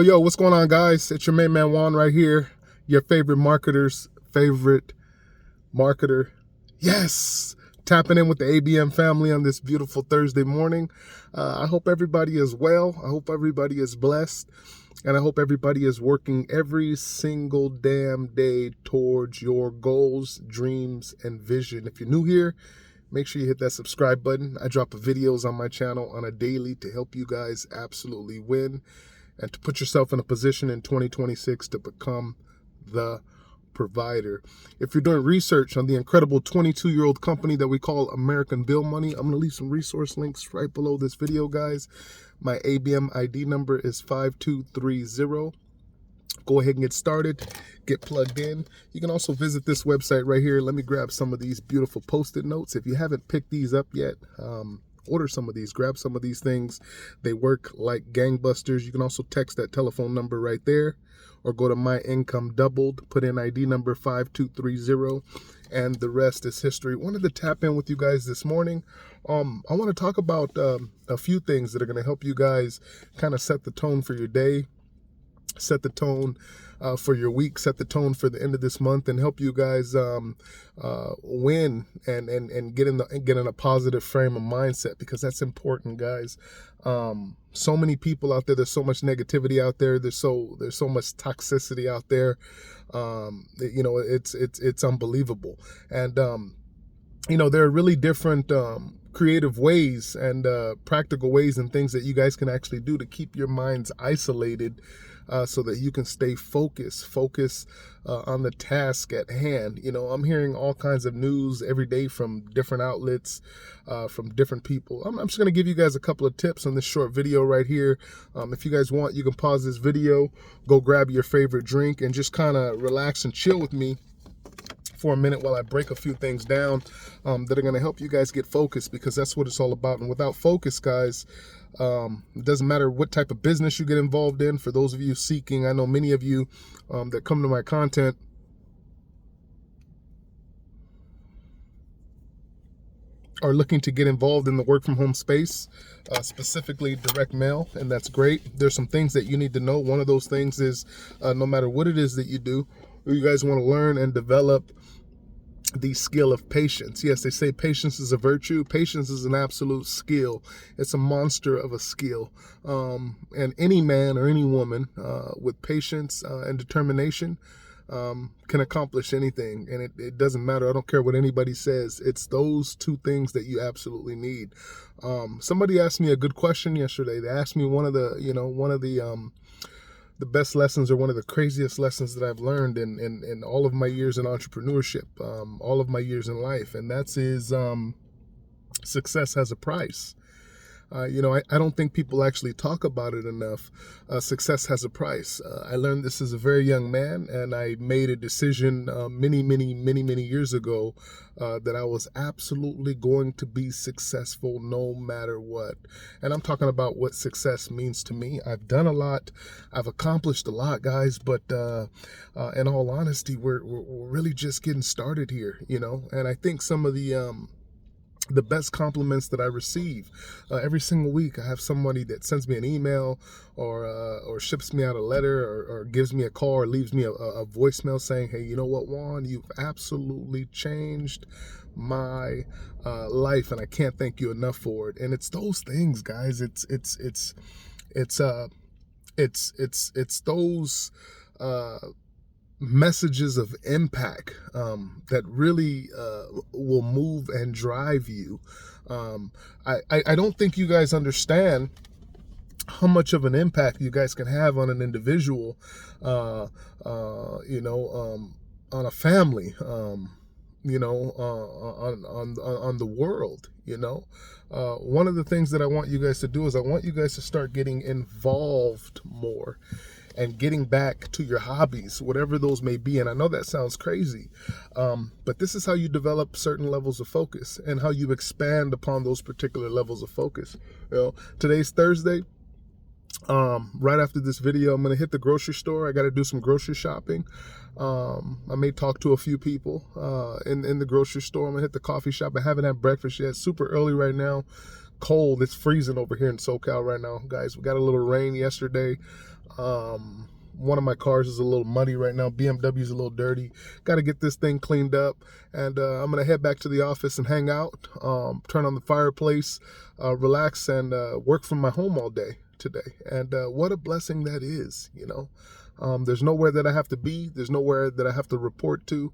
Yo, what's going on, guys? It's your main man Juan right here, your favorite marketer's favorite marketer. Yes, tapping in with the ABM family on this beautiful Thursday morning. I hope everybody is well. I hope everybody is blessed. And I hope everybody is working every single damn day towards your goals, dreams, and vision. If you're new here, make sure you hit that subscribe button. I drop videos on my channel on a daily to help you guys absolutely win and to put yourself in a position in 2026 to become the provider. If you're doing research on the incredible 22-year-old company that we call American Bill Money, I'm going to leave some resource links right below this video, guys. My ABM ID number is 5230. Go ahead and get started, get plugged in. You can also visit this website right here. Let me grab some of these beautiful Post-it notes. If you haven't picked these up yet, order some of these, grab some of these things. They work like gangbusters. You can also text that telephone number right there or go to My Income Doubled, put in ID number 5230, and the rest is history. Wanted to tap in with you guys this morning. I want to talk about a few things that are going to help you guys kind of set the tone for your day, set the tone for your week, set the tone for the end of this month, and help you guys win and get in a positive frame of mindset, because that's important, guys. So many people out there, there's so much negativity out there, there's so much toxicity out there. It's unbelievable. And there are really different creative ways and practical ways and things that you guys can actually do to keep your minds isolated, so that you can stay focused on the task at hand. I'm hearing all kinds of news every day from different outlets, from different people. I'm just going to give you guys a couple of tips on this short video right here. If you guys want, you can pause this video, go grab your favorite drink, and just kind of relax and chill with me for a minute while I break a few things down that are going to help you guys get focused, because that's what it's all about. And without focus, guys, it doesn't matter what type of business you get involved in. For those of you seeking, I know many of you that come to my content are looking to get involved in the work from home space, specifically direct mail, and that's great. There's some things that you need to know. One of those things is no matter what it is that you do, you guys want to learn and develop the skill of patience. Yes, they say patience is a virtue. Patience is an absolute skill. It's a monster of a skill. And any man or any woman with patience and determination can accomplish anything. And it doesn't matter. I don't care what anybody says. It's those two things that you absolutely need. Somebody asked me a good question yesterday. They asked me one of the best lessons, or one of the craziest lessons that I've learned in all of my years in entrepreneurship, all of my years in life, and that is success has a price. I don't think people actually talk about it enough. Success has a price. I learned this as a very young man, and I made a decision many years ago that I was absolutely going to be successful no matter what. And I'm talking about what success means to me. I've done a lot. I've accomplished a lot, guys, but in all honesty, we're really just getting started here, and I think some of the best compliments that I receive every single week, I have somebody that sends me an email or ships me out a letter or gives me a call or leaves me a voicemail saying, hey, you know what, Juan, you've absolutely changed my life, and I can't thank you enough for it. And it's those things, guys. It's those messages of impact that really will move and drive you. I don't think you guys understand how much of an impact you guys can have on an individual, on a family, on the world. One of the things that I want you guys to do is I want you guys to start getting involved more and getting back to your hobbies, whatever those may be. And I know that sounds crazy, but this is how you develop certain levels of focus and how you expand upon those particular levels of focus. Today's Thursday. Right after this video, I'm going to hit the grocery store. I got to do some grocery shopping. I may talk to a few people in the grocery store. I'm going to hit the coffee shop. I haven't had breakfast yet. Super early right now. cold. It's freezing over here in SoCal right now, guys. We got a little rain yesterday. One of my cars is a little muddy right now. BMW is a little dirty. Got to get this thing cleaned up. And I'm going to head back to the office and hang out, turn on the fireplace, relax, and work from my home all day today. And what a blessing that is, you know. There's nowhere that I have to be. There's nowhere that I have to report to.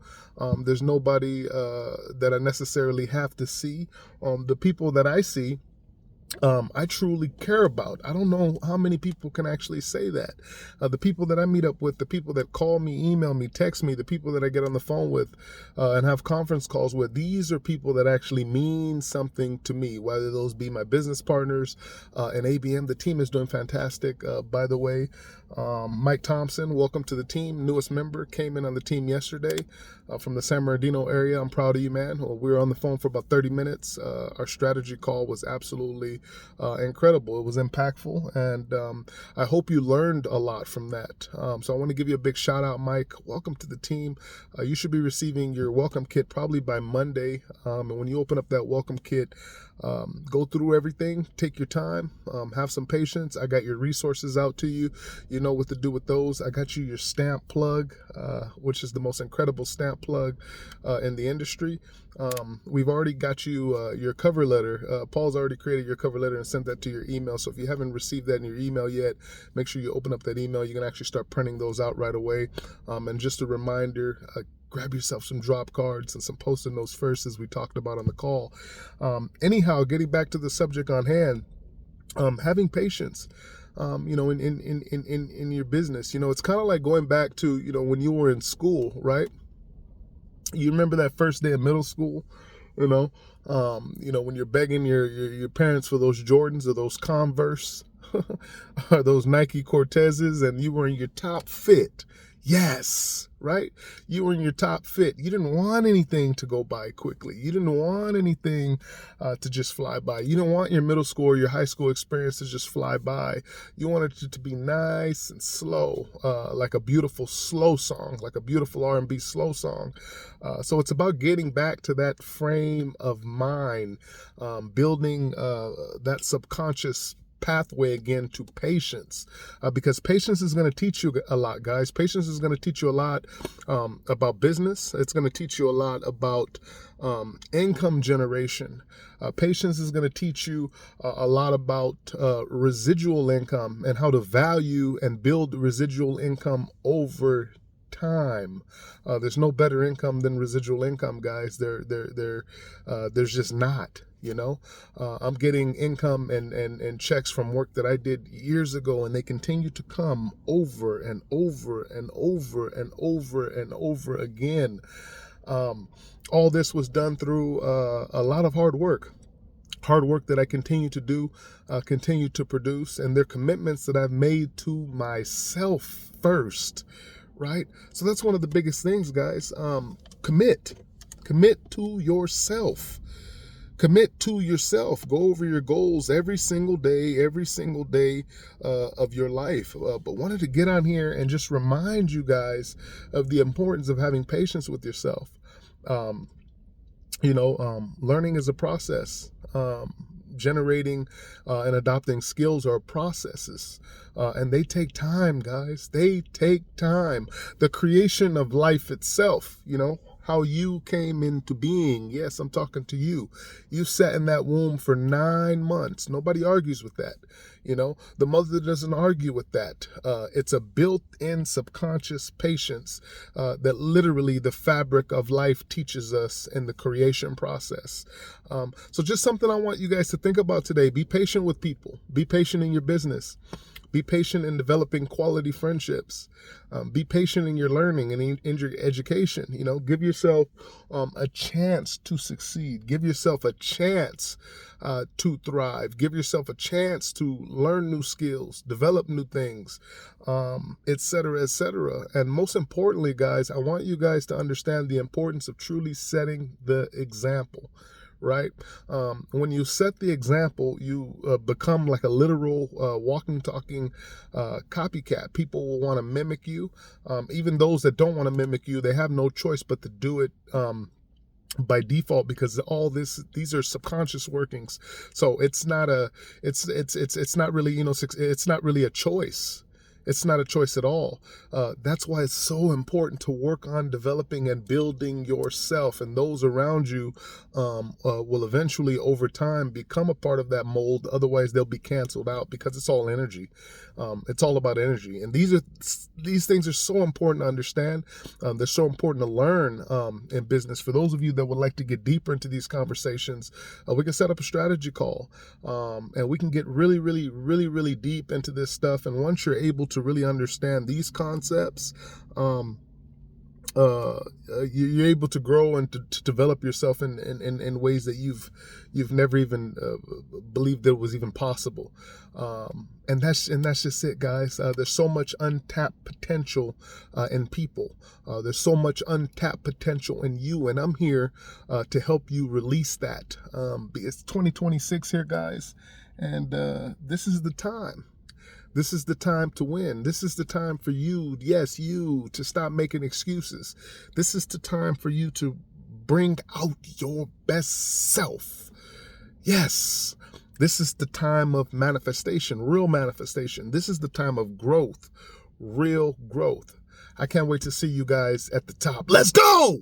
There's nobody that I necessarily have to see. The people that I see, I truly care about. I don't know how many people can actually say that. The people that I meet up with, the people that call me, email me, text me, the people that I get on the phone with and have conference calls with, these are people that actually mean something to me, whether those be my business partners and ABM. The team is doing fantastic, by the way. Mike Thompson, welcome to the team. Newest member, came in on the team yesterday from the San Bernardino area. I'm proud of you, man. We were on the phone for about 30 minutes. Our strategy call was absolutely incredible. It was impactful, and I hope you learned a lot from that. So I want to give you a big shout out, Mike. Welcome to the team. You should be receiving your welcome kit probably by Monday. And when you open up that welcome kit, go through everything, take your time, have some patience. I got your resources out to you. You know what to do with those. I got you your stamp plug, which is the most incredible stamp plug in the industry. We've already got you your cover letter. Paul's already created your cover letter and sent that to your email. So if you haven't received that in your email yet, make sure you open up that email. You can actually start printing those out right away. And just a reminder, grab yourself some drop cards and some post-it notes first, as we talked about on the call. Anyhow, getting back to the subject on hand, having patience. You know, in your business, you know, it's kind of like going back to, you know, when you were in school, right? You remember that first day of middle school, you know, when you're begging your parents for those Jordans or those Converse or those Nike Cortezes, and you were in your top fit. Yes, right? You were in your top fit. You didn't want anything to go by quickly. You didn't want anything to just fly by. You don't want your middle school or your high school experience to just fly by. You wanted it to be nice and slow, like a beautiful slow song, like a beautiful R&B slow song. So it's about getting back to that frame of mind, building that subconscious pathway again to patience, because patience is going to teach you a lot, guys. Patience is going to teach you a lot about business. It's going to teach you a lot about income generation. Patience is going to teach you a lot about residual income and how to value and build residual income over time. There's no better income than residual income, guys. There's just not. You know, I'm getting income and checks from work that I did years ago, and they continue to come over and over and over and over and over again. All this was done through a lot of hard work that I continue to do, continue to produce, and they're commitments that I've made to myself first, right? So that's one of the biggest things, guys. Commit to yourself. Commit to yourself. Go over your goals every single day of your life. But wanted to get on here and just remind you guys of the importance of having patience with yourself. Learning is a process. Generating and adopting skills are processes, and they take time, guys. They take time. The creation of life itself, you know, how you came into being. Yes, I'm talking to you. You sat in that womb for 9 months. Nobody argues with that. You know, the mother doesn't argue with that. It's a built-in subconscious patience that literally the fabric of life teaches us in the creation process. So just something I want you guys to think about today. Be patient with people. Be patient in your business. Be patient in developing quality friendships. Be patient in your learning and in your education. You know, give yourself a chance to succeed. Give yourself a chance to thrive. Give yourself a chance to learn new skills, develop new things, etc., etc. And most importantly, guys, I want you guys to understand the importance of truly setting the example. Right? When you set the example, you become like a literal walking, talking copycat. People will want to mimic you. Even those that don't want to mimic you, they have no choice but to do it by default, because these are subconscious workings. So it's not it's not really, it's not really a choice. It's not a choice at all. That's why it's so important to work on developing and building yourself, and those around you will eventually, over time, become a part of that mold. Otherwise, they'll be canceled out, because it's all energy. It's all about energy, and these things are so important to understand. They're so important to learn in business. For those of you that would like to get deeper into these conversations, we can set up a strategy call, and we can get really, really, really, really deep into this stuff. And once you're able to really understand these concepts, you're able to grow and to develop yourself in ways that you've never even believed that was even possible. And that's just it, guys. There's so much untapped potential in people. There's so much untapped potential in you, and I'm here to help you release that. It's 2026 here, guys, and this is the time. This is the time to win. This is the time for you, yes, you, to stop making excuses. This is the time for you to bring out your best self. Yes, this is the time of manifestation, real manifestation. This is the time of growth, real growth. I can't wait to see you guys at the top. Let's go!